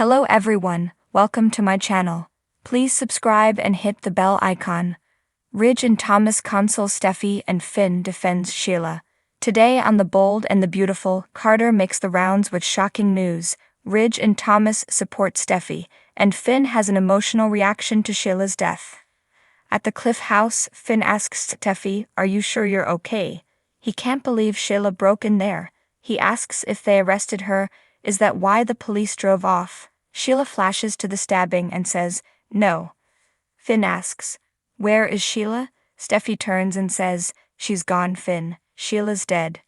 Hello everyone, welcome to my channel. Please subscribe and hit the bell icon. Ridge and Thomas console Steffy and Finn defends Sheila. Today on The Bold and the Beautiful, Carter makes the rounds with shocking news. Ridge and Thomas support Steffy, and Finn has an emotional reaction to Sheila's death. At the Cliff House, Finn asks Steffy, "Are you sure you're okay?" He can't believe Sheila broke in there. He asks if they arrested her. Is that why the police drove off? Sheila flashes to the stabbing and says, "No." Finn asks, "Where is Sheila?" Steffy turns and says, "She's gone, Finn. Sheila's dead."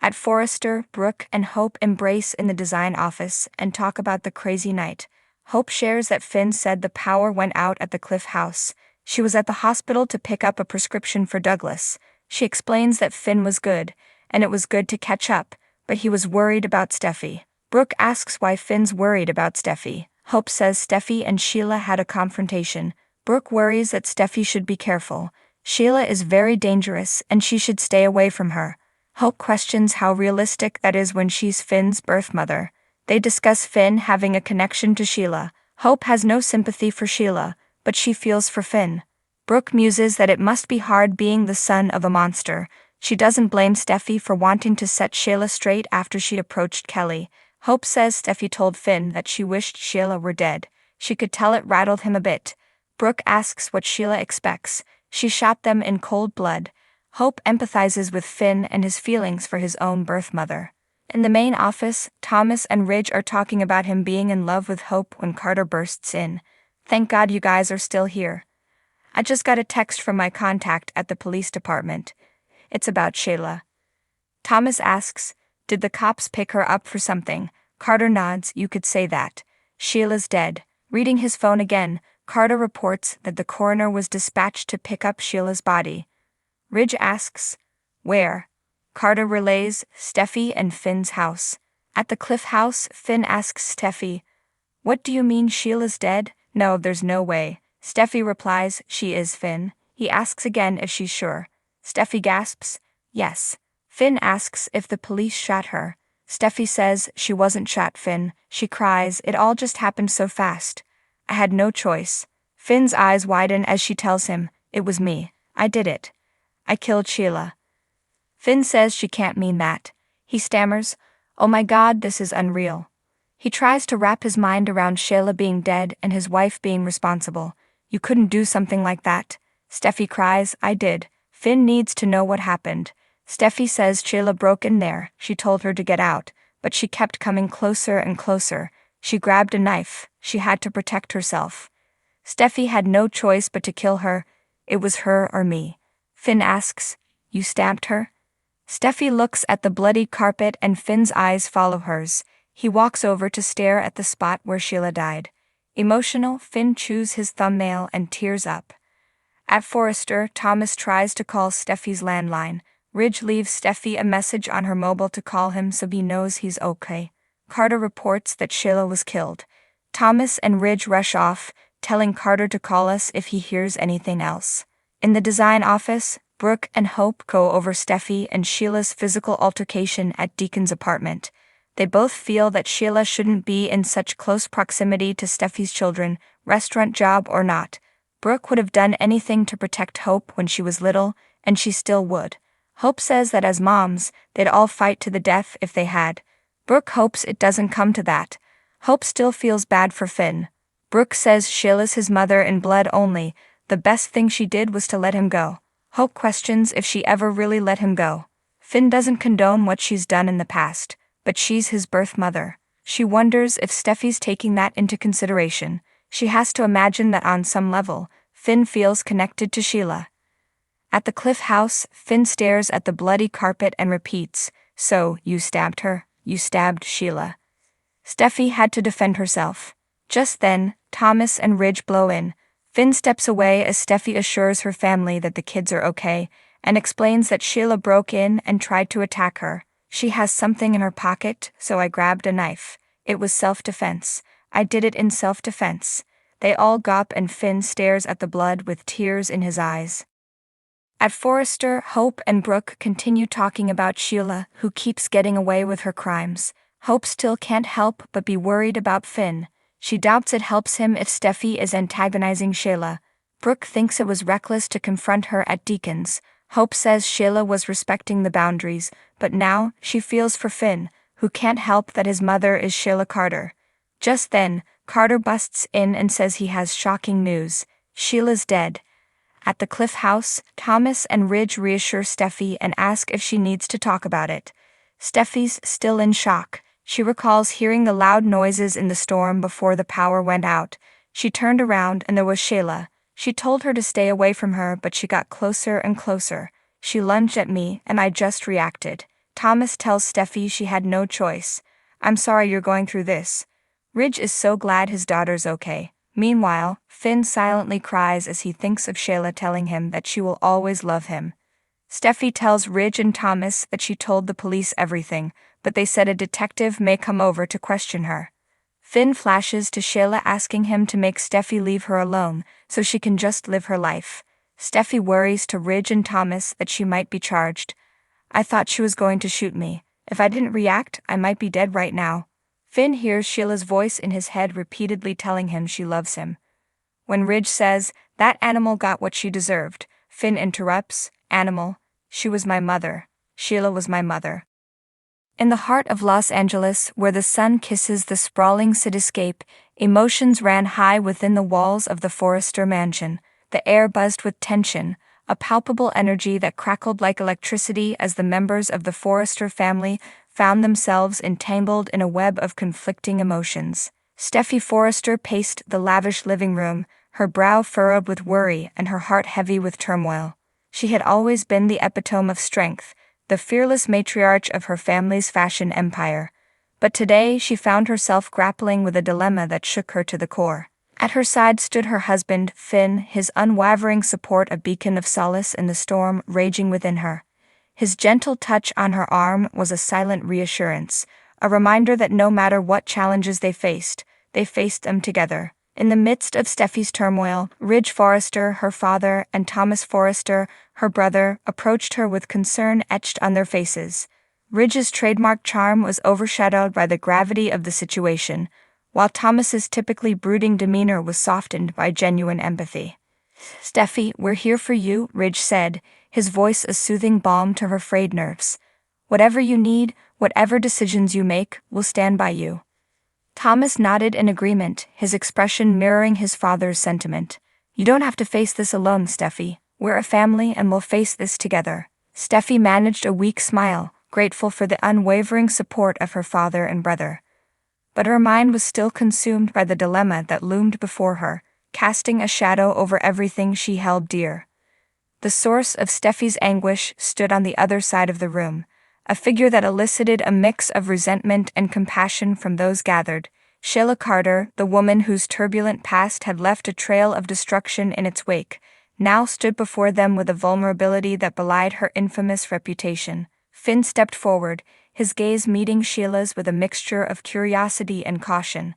At Forrester, Brooke and Hope embrace in the design office and talk about the crazy night. Hope shares that Finn said the power went out at the Cliff House. She was at the hospital to pick up a prescription for Douglas. She explains that Finn was good, and it was good to catch up, but he was worried about Steffy. Brooke asks why Finn's worried about Steffy. Hope says Steffy and Sheila had a confrontation. Brooke worries that Steffy should be careful. Sheila is very dangerous and she should stay away from her. Hope questions how realistic that is when she's Finn's birth mother. They discuss Finn having a connection to Sheila. Hope has no sympathy for Sheila, but she feels for Finn. Brooke muses that it must be hard being the son of a monster. She doesn't blame Steffy for wanting to set Sheila straight after she approached Kelly. Hope says Steffy told Finn that she wished Sheila were dead. She could tell it rattled him a bit. Brooke asks what Sheila expects. She shot them in cold blood. Hope empathizes with Finn and his feelings for his own birth mother. In the main office, Thomas and Ridge are talking about him being in love with Hope when Carter bursts in. "Thank God you guys are still here. I just got a text from my contact at the police department. It's about Sheila." Thomas asks, "Did the cops pick her up for something?" Carter nods. "You could say that. Sheila's dead." Reading his phone again, Carter reports that the coroner was dispatched to pick up Sheila's body. Ridge asks, "Where?" Carter relays, "Steffy and Finn's house." At the Cliff House, Finn asks Steffy, "What do you mean Sheila's dead?" "No, there's no way." Steffy replies, "She is, Finn." He asks again if she's sure. Steffy gasps, "Yes." Finn asks if the police shot her. Steffy says, "She wasn't shot, Finn." She cries, "It all just happened so fast. I had no choice." Finn's eyes widen as she tells him, "It was me. I did it. I killed Sheila." Finn says she can't mean that. He stammers, "Oh my God, this is unreal." He tries to wrap his mind around Sheila being dead and his wife being responsible. "You couldn't do something like that." Steffy cries, "I did." Finn needs to know what happened. Steffy says Sheila broke in there. She told her to get out, but she kept coming closer and closer. She grabbed a knife. She had to protect herself. Steffy had no choice but to kill her. It was her or me. Finn asks, "You stabbed her?" Steffy looks at the bloody carpet and Finn's eyes follow hers. He walks over to stare at the spot where Sheila died. Emotional, Finn chews his thumbnail and tears up. At Forrester, Thomas tries to call Steffy's landline. Ridge leaves Steffy a message on her mobile to call him so he knows he's okay. Carter reports that Sheila was killed. Thomas and Ridge rush off, telling Carter to call us if he hears anything else. In the design office, Brooke and Hope go over Steffy and Sheila's physical altercation at Deacon's apartment. They both feel that Sheila shouldn't be in such close proximity to Steffy's children, restaurant job or not. Brooke would have done anything to protect Hope when she was little, and she still would. Hope says that as moms, they'd all fight to the death if they had. Brooke hopes it doesn't come to that. Hope still feels bad for Finn. Brooke says Sheila's his mother in blood only. The best thing she did was to let him go. Hope questions if she ever really let him go. Finn doesn't condone what she's done in the past, but she's his birth mother. She wonders if Steffy's taking that into consideration. She has to imagine that on some level, Finn feels connected to Sheila. At the Cliff House, Finn stares at the bloody carpet and repeats, "So, you stabbed her? You stabbed Sheila." Steffy had to defend herself. Just then, Thomas and Ridge blow in. Finn steps away as Steffy assures her family that the kids are okay, and explains that Sheila broke in and tried to attack her. "She has something in her pocket, so I grabbed a knife. It was self-defense. I did it in self-defense." They all gawp and Finn stares at the blood with tears in his eyes. At Forrester, Hope and Brooke continue talking about Sheila, who keeps getting away with her crimes. Hope still can't help but be worried about Finn. She doubts it helps him if Steffy is antagonizing Sheila. Brooke thinks it was reckless to confront her at Deacon's. Hope says Sheila was respecting the boundaries, but now she feels for Finn, who can't help that his mother is Sheila Carter. Just then, Carter busts in and says he has shocking news. Sheila's dead. At the Cliff House, Thomas and Ridge reassure Steffy and ask if she needs to talk about it. Steffy's still in shock. She recalls hearing the loud noises in the storm before the power went out. She turned around and there was Sheila. She told her to stay away from her, but she got closer and closer. She lunged at me and I just reacted. Thomas tells Steffy she had no choice. I'm sorry you're going through this. Ridge is so glad his daughter's okay. Meanwhile, Finn silently cries as he thinks of Sheila telling him that she will always love him. Steffy tells Ridge and Thomas that she told the police everything, but they said a detective may come over to question her. Finn flashes to Sheila asking him to make Steffy leave her alone, so she can just live her life. Steffy worries to Ridge and Thomas that she might be charged. I thought she was going to shoot me. If I didn't react, I might be dead right now. Finn hears Sheila's voice in his head repeatedly telling him she loves him. When Ridge says, that animal got what she deserved, Finn interrupts, animal? She was my mother. Sheila was my mother. In the heart of Los Angeles, where the sun kisses the sprawling cityscape, emotions ran high within the walls of the Forrester mansion. The air buzzed with tension, a palpable energy that crackled like electricity as the members of the Forrester family found themselves entangled in a web of conflicting emotions. Steffy Forrester paced the lavish living room, her brow furrowed with worry and her heart heavy with turmoil. She had always been the epitome of strength, the fearless matriarch of her family's fashion empire. But today she found herself grappling with a dilemma that shook her to the core. At her side stood her husband, Finn, his unwavering support a beacon of solace in the storm raging within her. His gentle touch on her arm was a silent reassurance, a reminder that no matter what challenges they faced them together. In the midst of Steffy's turmoil, Ridge Forrester, her father, and Thomas Forrester, her brother, approached her with concern etched on their faces. Ridge's trademark charm was overshadowed by the gravity of the situation, while Thomas's typically brooding demeanor was softened by genuine empathy. Steffy, we're here for you, Ridge said, his voice a soothing balm to her frayed nerves. Whatever you need, whatever decisions you make, we'll stand by you. Thomas nodded in agreement, his expression mirroring his father's sentiment. You don't have to face this alone, Steffy. We're a family and we'll face this together. Steffy managed a weak smile, grateful for the unwavering support of her father and brother. But her mind was still consumed by the dilemma that loomed before her, casting a shadow over everything she held dear. The source of Steffy's anguish stood on the other side of the room, a figure that elicited a mix of resentment and compassion from those gathered. Sheila Carter, the woman whose turbulent past had left a trail of destruction in its wake, now stood before them with a vulnerability that belied her infamous reputation. Finn stepped forward, his gaze meeting Sheila's with a mixture of curiosity and caution.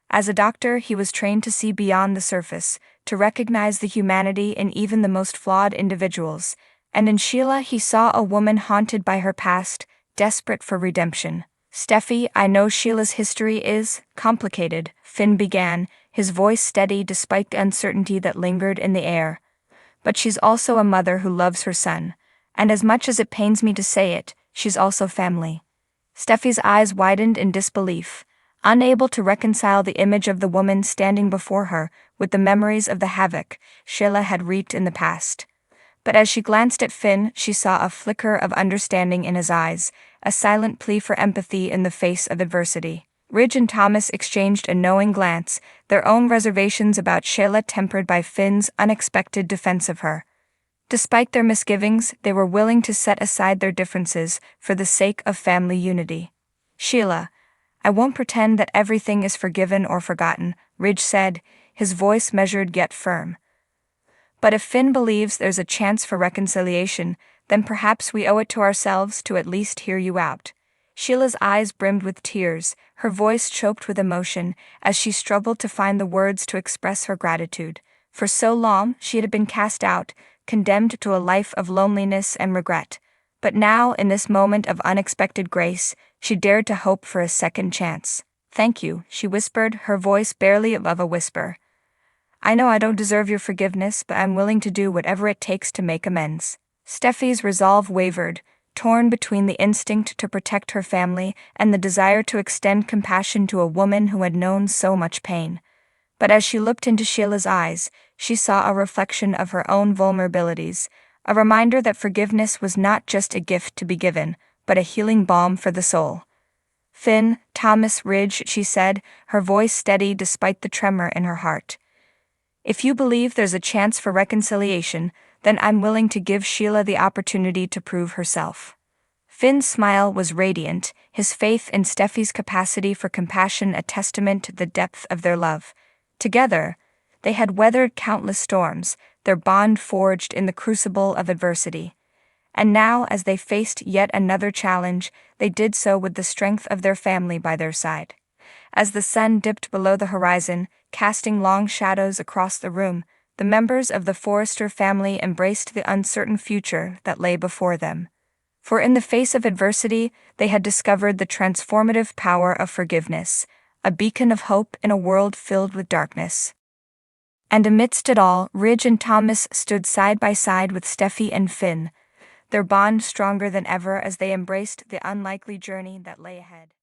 As a doctor, he was trained to see beyond the surface, to recognize the humanity in even the most flawed individuals, and in Sheila he saw a woman haunted by her past, desperate for redemption. Steffy, I know Sheila's history is complicated, Finn began, his voice steady despite the uncertainty that lingered in the air. But she's also a mother who loves her son, and as much as it pains me to say it, she's also family. Steffy's eyes widened in disbelief, unable to reconcile the image of the woman standing before her with the memories of the havoc Sheila had wreaked in the past. But as she glanced at Finn, she saw a flicker of understanding in his eyes, a silent plea for empathy in the face of adversity. Ridge and Thomas exchanged a knowing glance, their own reservations about Sheila tempered by Finn's unexpected defense of her. Despite their misgivings, they were willing to set aside their differences for the sake of family unity. Sheila, I won't pretend that everything is forgiven or forgotten, Ridge said, his voice measured yet firm. But if Finn believes there's a chance for reconciliation, then perhaps we owe it to ourselves to at least hear you out. Sheila's eyes brimmed with tears, her voice choked with emotion, as she struggled to find the words to express her gratitude. For so long, she had been cast out, condemned to a life of loneliness and regret. But now, in this moment of unexpected grace, she dared to hope for a second chance. "Thank you," she whispered, her voice barely above a whisper. "I know I don't deserve your forgiveness, but I'm willing to do whatever it takes to make amends." Steffi's resolve wavered, torn between the instinct to protect her family and the desire to extend compassion to a woman who had known so much pain. But as she looked into Sheila's eyes, she saw a reflection of her own vulnerabilities, a reminder that forgiveness was not just a gift to be given, but a healing balm for the soul. "Finn, Thomas, Ridge," she said, her voice steady despite the tremor in her heart. "If you believe there's a chance for reconciliation, then I'm willing to give Sheila the opportunity to prove herself." Finn's smile was radiant, his faith in Steffi's capacity for compassion a testament to the depth of their love. Together, they had weathered countless storms, their bond forged in the crucible of adversity. And now, as they faced yet another challenge, they did so with the strength of their family by their side. As the sun dipped below the horizon, casting long shadows across the room, the members of the Forrester family embraced the uncertain future that lay before them. For in the face of adversity, they had discovered the transformative power of forgiveness, a beacon of hope in a world filled with darkness. And amidst it all, Ridge and Thomas stood side by side with Steffi and Finn, their bond stronger than ever as they embraced the unlikely journey that lay ahead.